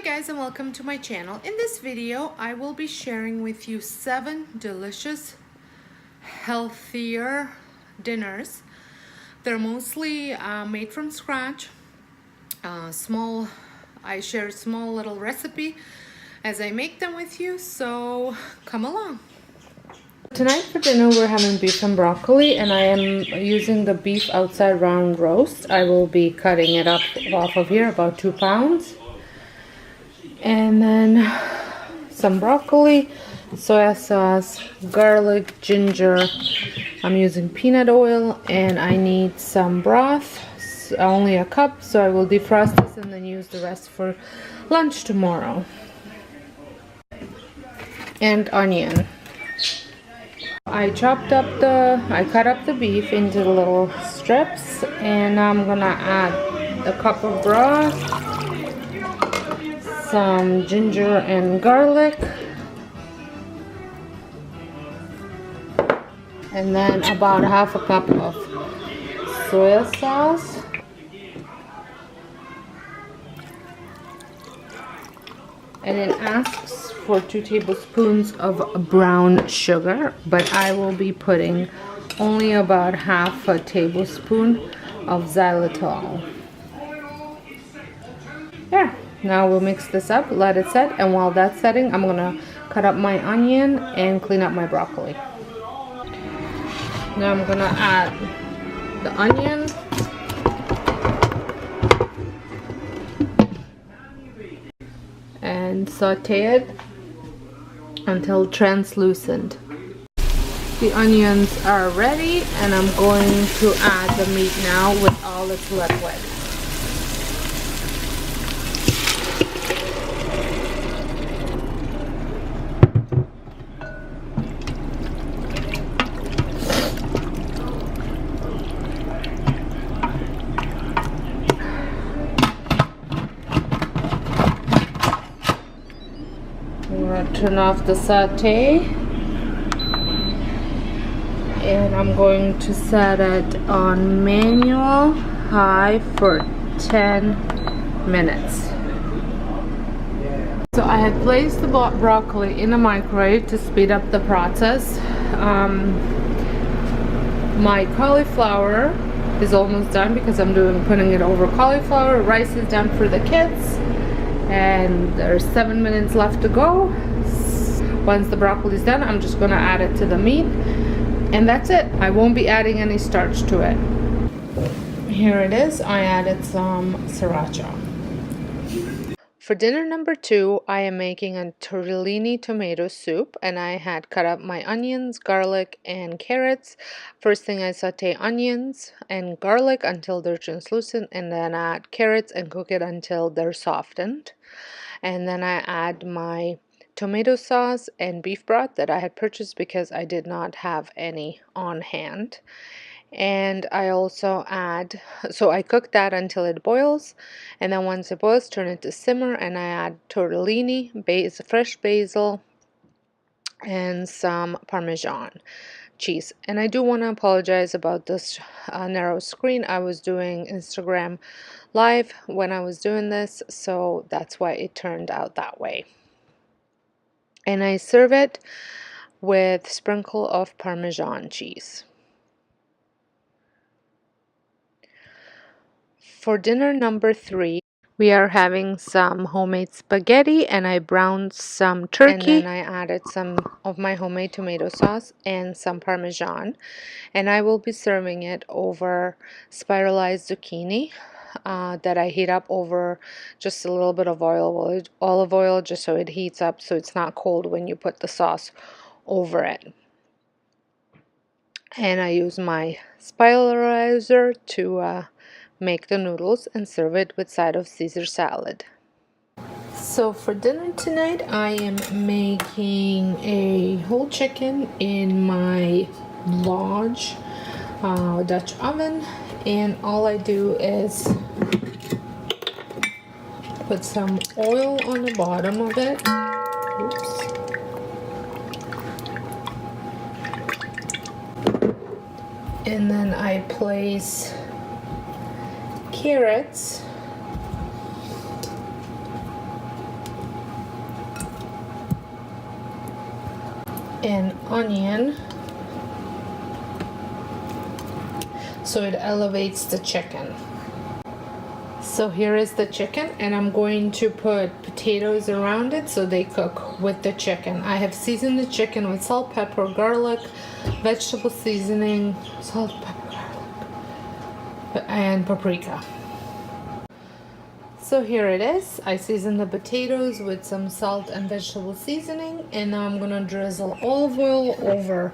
guys, and welcome to my channel. In this video I will be sharing with you 7 delicious healthier dinners. They're mostly made from scratch. I share a small little recipe as I make them with you, so come along. Tonight for dinner we're having beef and broccoli, and I am using the beef outside round roast. I will be cutting it up off of here, about 2 pounds. And then some broccoli, soy sauce, garlic, ginger. I'm using peanut oil, and I need some broth, only a cup, so I will defrost this and then use the rest for lunch tomorrow. And onion. I cut up the beef into little strips, and I'm gonna add a cup of broth, some ginger and garlic, and then about half a cup of soy sauce, and it asks for 2 tablespoons of brown sugar, but I will be putting only about half a tablespoon of xylitol. There. Now we'll mix this up, let it set, and while that's setting, I'm gonna cut up my onion and clean up my broccoli. Now I'm gonna add the onion, and saute it until translucent. The onions are ready, and I'm going to add the meat now with all its liquid. Turn off the saute, and I'm going to set it on manual high for 10 minutes. So I had placed the broccoli in a microwave to speed up the process. My cauliflower is almost done because I'm putting it over cauliflower. Rice is done for the kids, and there's 7 minutes left to go. Once the broccoli is done, I'm just going to add it to the meat, and that's it. I won't be adding any starch to it. Here it is. I added some sriracha. For dinner number 2, I am making a tortellini tomato soup, and I had cut up my onions, garlic, and carrots. First thing, I saute onions and garlic until they're translucent, and then add carrots and cook it until they're softened. And then I add my tomato sauce and beef broth that I had purchased because I did not have any on hand. And I also I cook that until it boils, and then once it boils, turn it to simmer, and I add tortellini, fresh basil, and some Parmesan cheese. And I do want to apologize about this narrow screen. I was doing Instagram live when I was doing this, so that's why it turned out that way. And I serve it with sprinkle of Parmesan cheese. For dinner number 3, we are having some homemade spaghetti, and I browned some turkey, and then I added some of my homemade tomato sauce and some Parmesan, and I will be serving it over spiralized zucchini that I heat up over just a little bit of olive oil, just so it heats up so it's not cold when you put the sauce over it. And I use my spiralizer to make the noodles and serve it with side of Caesar salad. So for dinner tonight, I am making a whole chicken in my large Dutch oven, and all I do is put some oil on the bottom of it. Oops. And then I place carrots and onion so it elevates the chicken. So here is the chicken, and I'm going to put potatoes around it so they cook with the chicken. I have seasoned the chicken with salt, pepper, garlic, vegetable seasoning, salt, pepper, garlic, and paprika. So here it is. I seasoned the potatoes with some salt and vegetable seasoning, and now I'm gonna drizzle olive oil over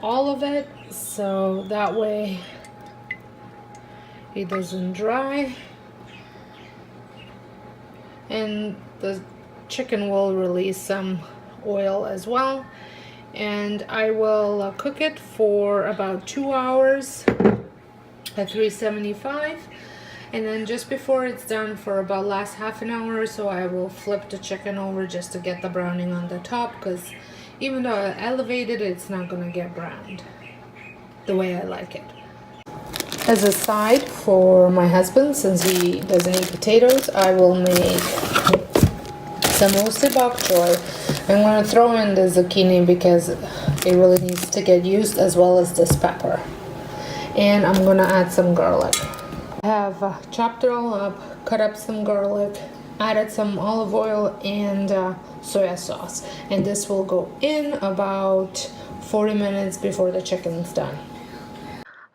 all of it so that way it doesn't dry. And the chicken will release some oil as well, and I will cook it for about 2 hours at 375, and then just before it's done, for about last half an hour or so, I will flip the chicken over just to get the browning on the top, because even though I elevated it, it's not gonna get browned the way I like it. As a side for my husband, since he doesn't eat potatoes, I will make some roasted bok choy. I'm going to throw in the zucchini because it really needs to get used, as well as this pepper. And I'm going to add some garlic. I have chopped it all up, cut up some garlic, added some olive oil and soya sauce. And this will go in about 40 minutes before the chicken's done.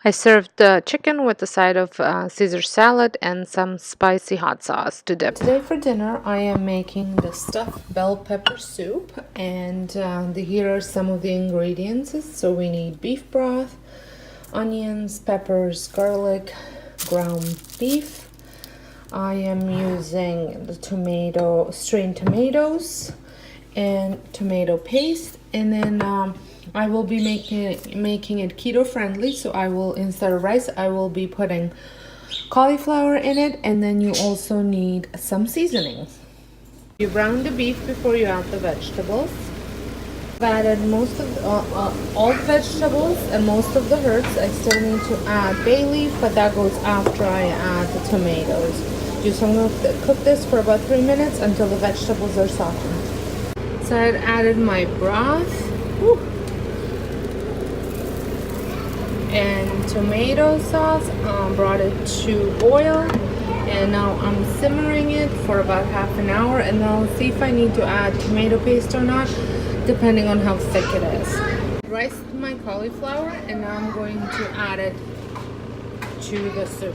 I served the chicken with a side of Caesar salad and some spicy hot sauce to dip. Today for dinner I am making the stuffed bell pepper soup, and here are some of the ingredients. So we need beef broth, onions, peppers, garlic, ground beef. I am using the strained tomatoes and tomato paste, and then I will be making it keto friendly, so I will, instead of rice, I will be putting cauliflower in it, and then you also need some seasonings. You brown the beef before you add the vegetables. I've added most of all the vegetables and most of the herbs. I still need to add bay leaf, but that goes after I add the tomatoes. So I'm going to cook this for about 3 minutes until the vegetables are softened. So I added my broth. Woo. And tomato sauce, brought it to boil, and now I'm simmering it for about half an hour, and I'll see if I need to add tomato paste or not, depending on how thick it is. Riced my cauliflower, and now I'm going to add it to the soup.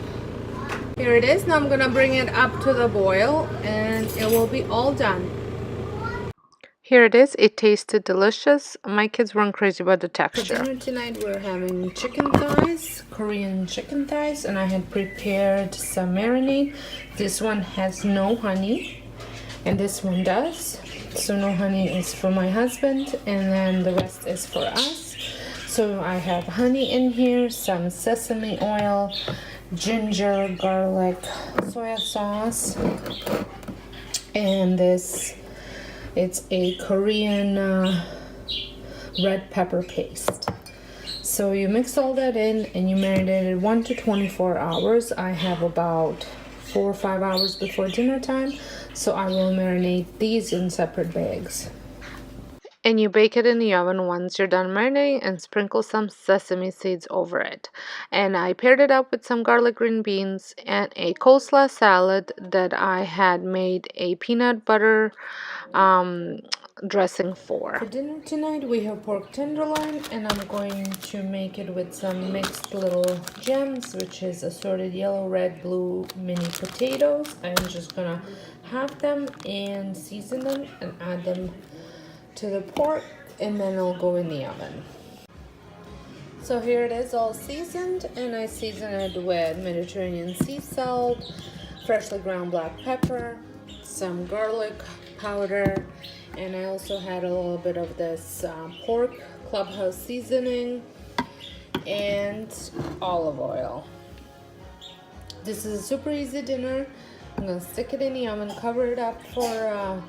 Here it is. Now I'm gonna bring it up to the boil, and it will be all done. Here it is. It tasted delicious. My kids weren't crazy about the texture. For dinner tonight we're having chicken thighs, Korean chicken thighs, and I had prepared some marinade. This one has no honey, and this one does. So no honey is for my husband, and then the rest is for us. So I have honey in here, some sesame oil, ginger, garlic, soya sauce, and this, it's a Korean red pepper paste. So you mix all that in and you marinate it 1 to 24 hours. I have about 4 or 5 hours before dinner time, so I will marinate these in separate bags. And you bake it in the oven once you're done marinating, and sprinkle some sesame seeds over it. And I paired it up with some garlic green beans and a coleslaw salad that I had made a peanut butter dressing for. For dinner tonight we have pork tenderloin, and I'm going to make it with some mixed little gems, which is assorted yellow, red, blue mini potatoes. I'm just gonna halve them and season them and add them to the pork, and then it'll go in the oven. So here it is, all seasoned, and I season it with Mediterranean sea salt, freshly ground black pepper, some garlic powder, and I also had a little bit of this pork clubhouse seasoning and olive oil. This is a super easy dinner. I'm gonna stick it in the oven, cover it up for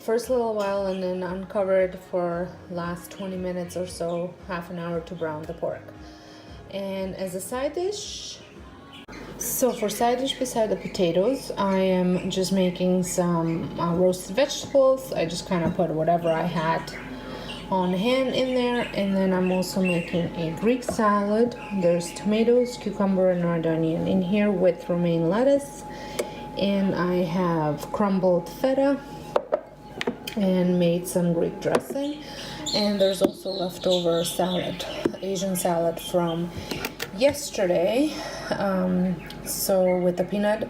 first a little while, and then uncover it for last 20 minutes or so, half an hour to brown the pork. And as a side dish, so for side dish beside the potatoes, I am just making some roasted vegetables. I just kind of put whatever I had on hand in there. And then I'm also making a Greek salad. There's tomatoes, cucumber, and red onion in here with romaine lettuce. And I have crumbled feta and made some Greek dressing. And there's also leftover salad, Asian salad from yesterday, so with the peanut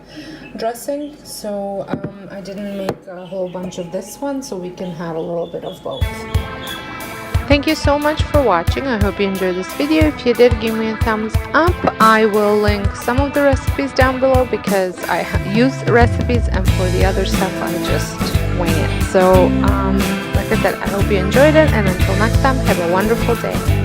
dressing. So I didn't make a whole bunch of this one, so we can have a little bit of both. Thank you so much for watching. I hope you enjoyed this video. If you did, give me a thumbs up. I will link some of the recipes down below because I use recipes, and for the other stuff I just wing it. So like I said, I hope you enjoyed it, and until next time, have a wonderful day.